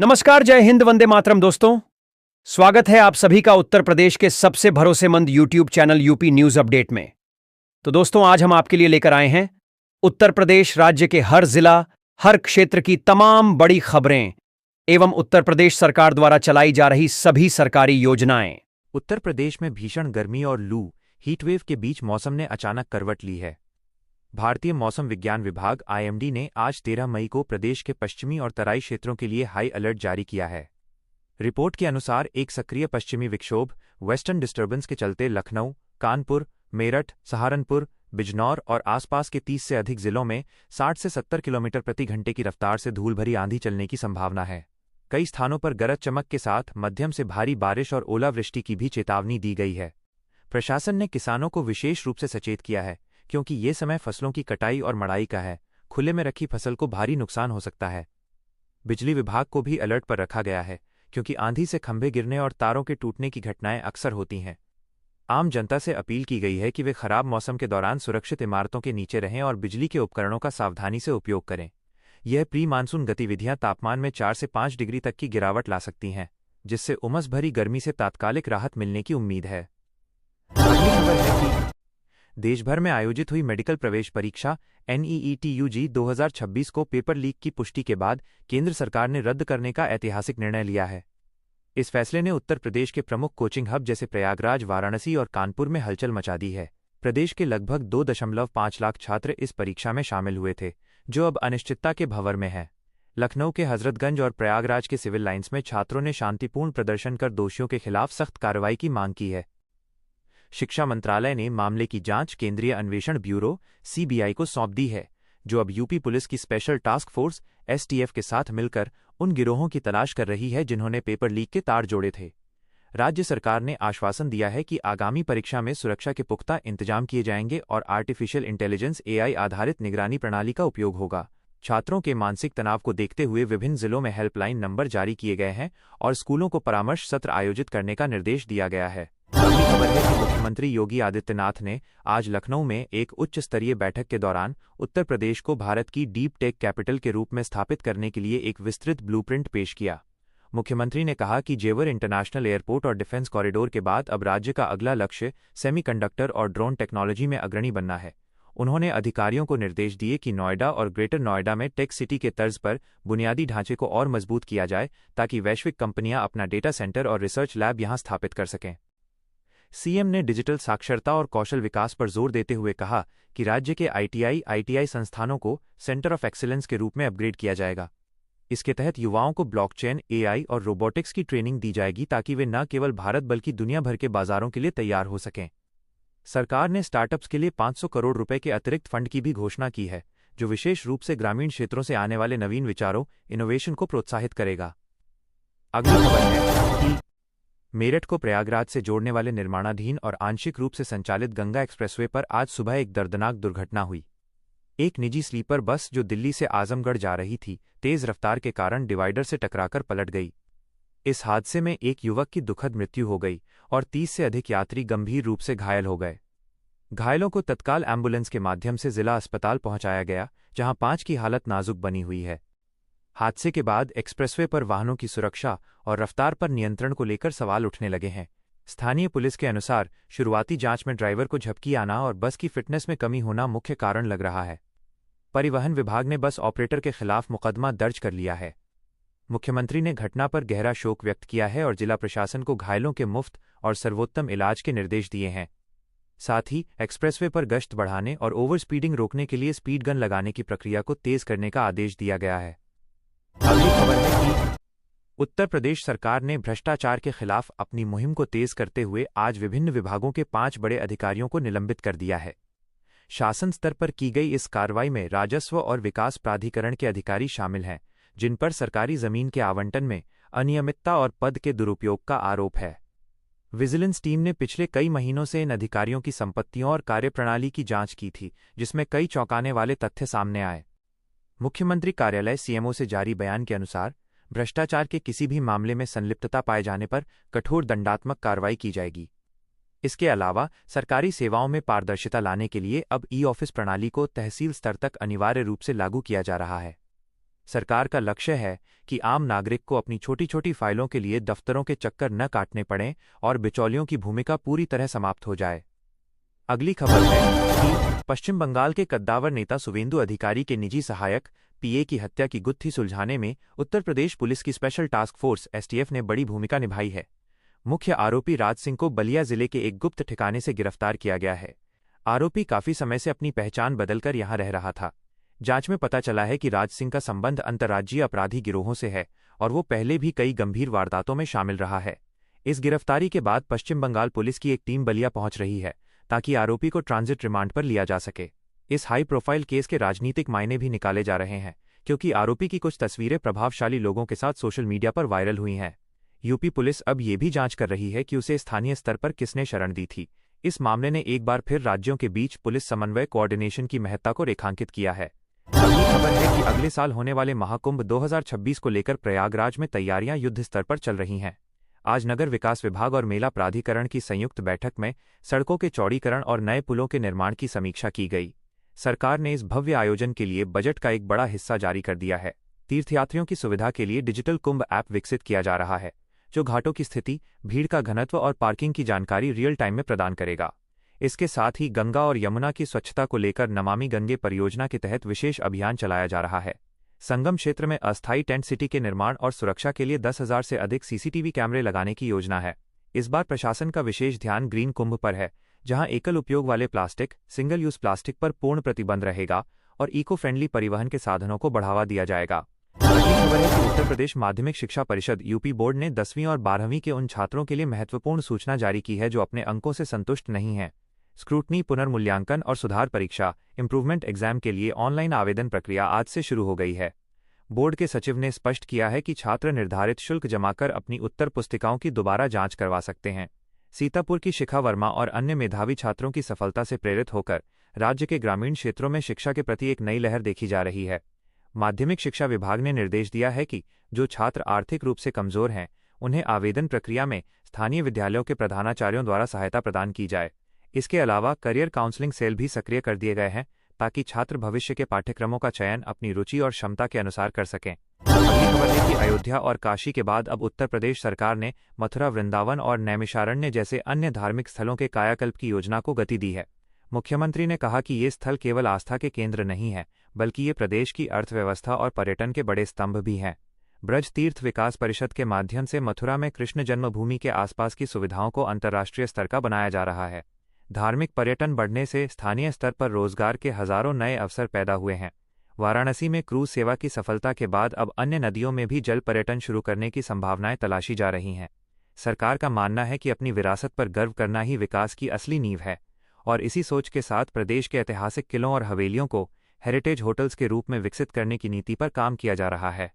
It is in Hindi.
नमस्कार, जय हिंद, वंदे मातरम दोस्तों। स्वागत है आप सभी का उत्तर प्रदेश के सबसे भरोसेमंद YouTube channel UP news update में। तो दोस्तों, आज हम आपके लिए लेकर आए हैं उत्तर प्रदेश राज्य के हर जिला, हर क्षेत्र की तमाम बड़ी खबरें एवं उत्तर प्रदेश सरकार द्वारा चलाई जा रही सभी सरकारी योजनाएं। उत्तर प्रदेश में भीषण गर्मी और लू हीटवेव के बीच मौसम ने अचानक करवट ली है। भारतीय मौसम विज्ञान विभाग आईएमडी ने आज 13 मई को प्रदेश के पश्चिमी और तराई क्षेत्रों के लिए हाई अलर्ट जारी किया है। रिपोर्ट के अनुसार एक सक्रिय पश्चिमी विक्षोभ वेस्टर्न डिस्टर्बेंस के चलते लखनऊ, कानपुर, मेरठ, सहारनपुर, बिजनौर और आसपास के 30 से अधिक जिलों में 60 से 70 किलोमीटर प्रति घंटे की रफ्तार से धूल भरी आंधी चलने की संभावना है। कई स्थानों पर गरज चमक के साथ मध्यम से भारी बारिश और ओलावृष्टि की भी चेतावनी दी गई है। प्रशासन ने किसानों को विशेष रूप से सचेत किया है, क्योंकि ये समय फसलों की कटाई और मड़ाई का है। खुले में रखी फसल को भारी नुकसान हो सकता है। बिजली विभाग को भी अलर्ट पर रखा गया है, क्योंकि आंधी से खंभे गिरने और तारों के टूटने की घटनाएं अक्सर होती हैं। आम जनता से अपील की गई है कि वे खराब मौसम के दौरान सुरक्षित इमारतों के नीचे रहें और बिजली के उपकरणों का सावधानी से उपयोग करें। यह प्री मानसून गतिविधियां तापमान में 4 से 5 डिग्री तक की गिरावट ला सकती हैं, जिससे उमस भरी गर्मी से तात्कालिक राहत मिलने की उम्मीद है। अगली खबर है कि देश भर में आयोजित हुई मेडिकल प्रवेश परीक्षा NEET UG 2026 को पेपर लीक की पुष्टि के बाद केंद्र सरकार ने रद्द करने का ऐतिहासिक निर्णय लिया है। इस फैसले ने उत्तर प्रदेश के प्रमुख कोचिंग हब जैसे प्रयागराज, वाराणसी और कानपुर में हलचल मचा दी है। प्रदेश के लगभग 2.5 लाख छात्र इस परीक्षा में शामिल हुए थे, जो अब अनिश्चितता के भंवर में है। लखनऊ के हजरतगंज और प्रयागराज के सिविल लाइंस में छात्रों ने शांतिपूर्ण प्रदर्शन कर दोषियों के खिलाफ सख्त कार्रवाई की मांग की है। शिक्षा मंत्रालय ने मामले की जांच केंद्रीय अन्वेषण ब्यूरो CBI को सौंप दी है, जो अब यूपी पुलिस की स्पेशल टास्क फोर्स STF के साथ मिलकर उन गिरोहों की तलाश कर रही है जिन्होंने पेपर लीक के तार जोड़े थे। राज्य सरकार ने आश्वासन दिया है कि आगामी परीक्षा में सुरक्षा के पुख्ता इंतजाम किए जाएंगे और आर्टिफिशियल इंटेलिजेंस AI आधारित निगरानी प्रणाली का उपयोग होगा। छात्रों के मानसिक तनाव को देखते हुए विभिन्न जिलों में हेल्पलाइन नंबर जारी किए गए हैं और स्कूलों को परामर्श सत्र आयोजित करने का निर्देश दिया गया है। अगली खबर है कि मुख्यमंत्री योगी आदित्यनाथ ने आज लखनऊ में एक उच्च स्तरीय बैठक के दौरान उत्तर प्रदेश को भारत की डीप टेक कैपिटल के रूप में स्थापित करने के लिए एक विस्तृत ब्लूप्रिंट पेश किया। मुख्यमंत्री ने कहा कि जेवर इंटरनेशनल एयरपोर्ट और डिफेंस कॉरिडोर के बाद अब राज्य का अगला लक्ष्य सेमीकंडक्टर और ड्रोन टेक्नोलॉजी में अग्रणी बनना है। उन्होंने अधिकारियों को निर्देश दिए कि नोएडा और ग्रेटर नोएडा में टेक सिटी के तर्ज पर बुनियादी ढांचे को और मजबूत किया जाए, ताकि वैश्विक कंपनियां अपना डेटा सेंटर और रिसर्च लैब यहां स्थापित कर सकें। सीएम ने डिजिटल साक्षरता और कौशल विकास पर जोर देते हुए कहा कि राज्य के ITI संस्थानों को सेंटर ऑफ एक्सीलेंस के रूप में अपग्रेड किया जाएगा। इसके तहत युवाओं को ब्लॉकचेन, AI और रोबोटिक्स की ट्रेनिंग दी जाएगी, ताकि वे न केवल भारत बल्कि दुनिया भर के बाजारों के लिए तैयार हो सकें। सरकार ने स्टार्टअप्स के लिए 500 करोड़ रुपए के अतिरिक्त फंड की भी घोषणा की है, जो विशेष रूप से ग्रामीण क्षेत्रों से आने वाले नवीन विचारों, इनोवेशन को प्रोत्साहित करेगा। अगली खबर है कि मेरठ को प्रयागराज से जोड़ने वाले निर्माणाधीन और आंशिक रूप से संचालित गंगा एक्सप्रेसवे पर आज सुबह एक दर्दनाक दुर्घटना हुई। एक निजी स्लीपर बस जो दिल्ली से आजमगढ़ जा रही थी, तेज रफ्तार के कारण डिवाइडर से टकराकर पलट गई। इस हादसे में एक युवक की दुखद मृत्यु हो गई और 30 से अधिक यात्री गंभीर रूप से घायल हो गए। घायलों को तत्काल एम्बुलेंस के माध्यम से जिला अस्पताल पहुंचाया गया, जहां 5 की हालत नाजुक बनी हुई है। हादसे के बाद एक्सप्रेसवे पर वाहनों की सुरक्षा और रफ्तार पर नियंत्रण को लेकर सवाल उठने लगे हैं। स्थानीय पुलिस के अनुसार शुरुआती जांच में ड्राइवर को झपकी आना और बस की फिटनेस में कमी होना मुख्य कारण लग रहा है। परिवहन विभाग ने बस ऑपरेटर के खिलाफ मुकदमा दर्ज कर लिया है। मुख्यमंत्री ने घटना पर गहरा शोक व्यक्त किया है और जिला प्रशासन को घायलों के मुफ्त और सर्वोत्तम इलाज के निर्देश दिए हैं। साथ ही एक्सप्रेसवे पर गश्त बढ़ाने और ओवर स्पीडिंग रोकने के लिए स्पीड गन लगाने की प्रक्रिया को तेज करने का आदेश दिया गया है। अगली खबर है कि उत्तर प्रदेश सरकार ने भ्रष्टाचार के खिलाफ अपनी मुहिम को तेज करते हुए आज विभिन्न विभागों के 5 बड़े अधिकारियों को निलंबित कर दिया है। शासन स्तर पर की गई इस कार्रवाई में राजस्व और विकास प्राधिकरण के अधिकारी शामिल हैं, जिन पर सरकारी जमीन के आवंटन में अनियमितता और पद के दुरुपयोग का आरोप है। विजिलेंस टीम ने पिछले कई महीनों से इन अधिकारियों की संपत्तियों और कार्यप्रणाली की जांच की थी, जिसमें कई चौंकाने वाले तथ्य सामने आए। मुख्यमंत्री कार्यालय CMO से जारी बयान के अनुसार भ्रष्टाचार के किसी भी मामले में संलिप्तता पाए जाने पर कठोर दंडात्मक कार्रवाई की जाएगी। इसके अलावा सरकारी सेवाओं में पारदर्शिता लाने के लिए अब ई-ऑफिस प्रणाली को तहसील स्तर तक अनिवार्य रूप से लागू किया जा रहा है। सरकार का लक्ष्य है कि आम नागरिक को अपनी छोटी छोटी फाइलों के लिए दफ्तरों के चक्कर न काटने पड़ें और बिचौलियों की भूमिका पूरी तरह समाप्त हो जाए। अगली खबर है कि पश्चिम बंगाल के कद्दावर नेता शुवेंदु अधिकारी के निजी सहायक पीए की हत्या की गुत्थी सुलझाने में उत्तर प्रदेश पुलिस की स्पेशल टास्क फोर्स एसटीएफ ने बड़ी भूमिका निभाई है। मुख्य आरोपी राज सिंह को बलिया जिले के एक गुप्त ठिकाने से गिरफ्तार किया गया है। आरोपी काफी समय से अपनी पहचान बदलकर यहां रह रहा था। जांच में पता चला है कि राज सिंह का संबंध अंतर्राज्यीय अपराधी गिरोहों से है और वो पहले भी कई गंभीर वारदातों में शामिल रहा है। इस गिरफ्तारी के बाद पश्चिम बंगाल पुलिस की एक टीम बलिया पहुंच रही है ताकि आरोपी को ट्रांजिट रिमांड पर लिया जा सके। इस हाई प्रोफाइल केस के राजनीतिक मायने भी निकाले जा रहे हैं क्योंकि आरोपी की कुछ तस्वीरें प्रभावशाली लोगों के साथ सोशल मीडिया पर वायरल हुई हैं। यूपी पुलिस अब ये भी जांच कर रही है कि उसे स्थानीय स्तर पर किसने शरण दी थी। इस मामले ने एक बार फिर राज्यों के बीच पुलिस समन्वय कोऑर्डिनेशन की महत्ता को रेखांकित किया है। अगली खबर है कि अगले साल होने वाले महाकुंभ 2026 को लेकर प्रयागराज में तैयारियां युद्ध स्तर पर चल रही हैं। आज नगर विकास विभाग और मेला प्राधिकरण की संयुक्त बैठक में सड़कों के चौड़ीकरण और नए पुलों के निर्माण की समीक्षा की गई। सरकार ने इस भव्य आयोजन के लिए बजट का एक बड़ा हिस्सा जारी कर दिया है। तीर्थयात्रियों की सुविधा के लिए डिजिटल कुंभ ऐप विकसित किया जा रहा है जो घाटों की स्थिति, भीड़ का घनत्व और पार्किंग की जानकारी रियल टाइम में प्रदान करेगा। इसके साथ ही गंगा और यमुना की स्वच्छता को लेकर नमामि गंगे परियोजना के तहत विशेष अभियान चलाया जा रहा है। संगम क्षेत्र में अस्थायी टेंट सिटी के निर्माण और सुरक्षा के लिए 10,000 से अधिक सीसीटीवी कैमरे लगाने की योजना है। इस बार प्रशासन का विशेष ध्यान ग्रीन कुंभ पर है, जहां एकल उपयोग वाले प्लास्टिक, सिंगल यूज प्लास्टिक पर पूर्ण प्रतिबंध रहेगा और इको फ्रेंडली परिवहन के साधनों को बढ़ावा दिया जाएगा। अगली खबर है कि उत्तर प्रदेश माध्यमिक शिक्षा परिषद यूपी बोर्ड ने 10वीं और 12वीं के उन छात्रों के लिए महत्वपूर्ण सूचना जारी की है जो अपने अंकों से संतुष्ट नहीं हैं। स्क्रूटनी, पुनर्मूल्यांकन और सुधार परीक्षा इम्प्रूवमेंट एग्जाम के लिए ऑनलाइन आवेदन प्रक्रिया आज से शुरू हो गई है। बोर्ड के सचिव ने स्पष्ट किया है कि छात्र निर्धारित शुल्क जमा कर अपनी उत्तर पुस्तिकाओं की दोबारा जांच करवा सकते हैं। सीतापुर की शिखा वर्मा और अन्य मेधावी छात्रों की सफलता से प्रेरित होकर राज्य के ग्रामीण क्षेत्रों में शिक्षा के प्रति एक नई लहर देखी जा रही है। माध्यमिक शिक्षा विभाग ने निर्देश दिया है कि जो छात्र आर्थिक रूप से कमजोर हैं, उन्हें आवेदन प्रक्रिया में स्थानीय विद्यालयों के प्रधानाचार्यों द्वारा सहायता प्रदान की जाए। इसके अलावा करियर काउंसलिंग सेल भी सक्रिय कर दिए गए हैं ताकि छात्र भविष्य के पाठ्यक्रमों का चयन अपनी रुचि और क्षमता के अनुसार कर सकें। अगली खबर है कि अयोध्या और काशी के बाद अब उत्तर प्रदेश सरकार ने मथुरा, वृंदावन और नैमिषारण्य जैसे अन्य धार्मिक स्थलों के कायाकल्प की योजना को गति दी है। मुख्यमंत्री ने कहा कि ये स्थल केवल आस्था के केंद्र नहीं है, बल्कि ये प्रदेश की अर्थव्यवस्था और पर्यटन के बड़े स्तंभ भी हैं। ब्रज तीर्थ विकास परिषद के माध्यम से मथुरा में कृष्ण जन्मभूमि के आसपास की सुविधाओं को अंतर्राष्ट्रीय स्तर का बनाया जा रहा है। धार्मिक पर्यटन बढ़ने से स्थानीय स्तर पर रोजगार के हजारों नए अवसर पैदा हुए हैं। वाराणसी में क्रूज सेवा की सफलता के बाद अब अन्य नदियों में भी जल पर्यटन शुरू करने की संभावनाएं तलाशी जा रही हैं। सरकार का मानना है कि अपनी विरासत पर गर्व करना ही विकास की असली नींव है और इसी सोच के साथ प्रदेश के ऐतिहासिक किलों और हवेलियों को हेरिटेज होटल्स के रूप में विकसित करने की नीति पर काम किया जा रहा है।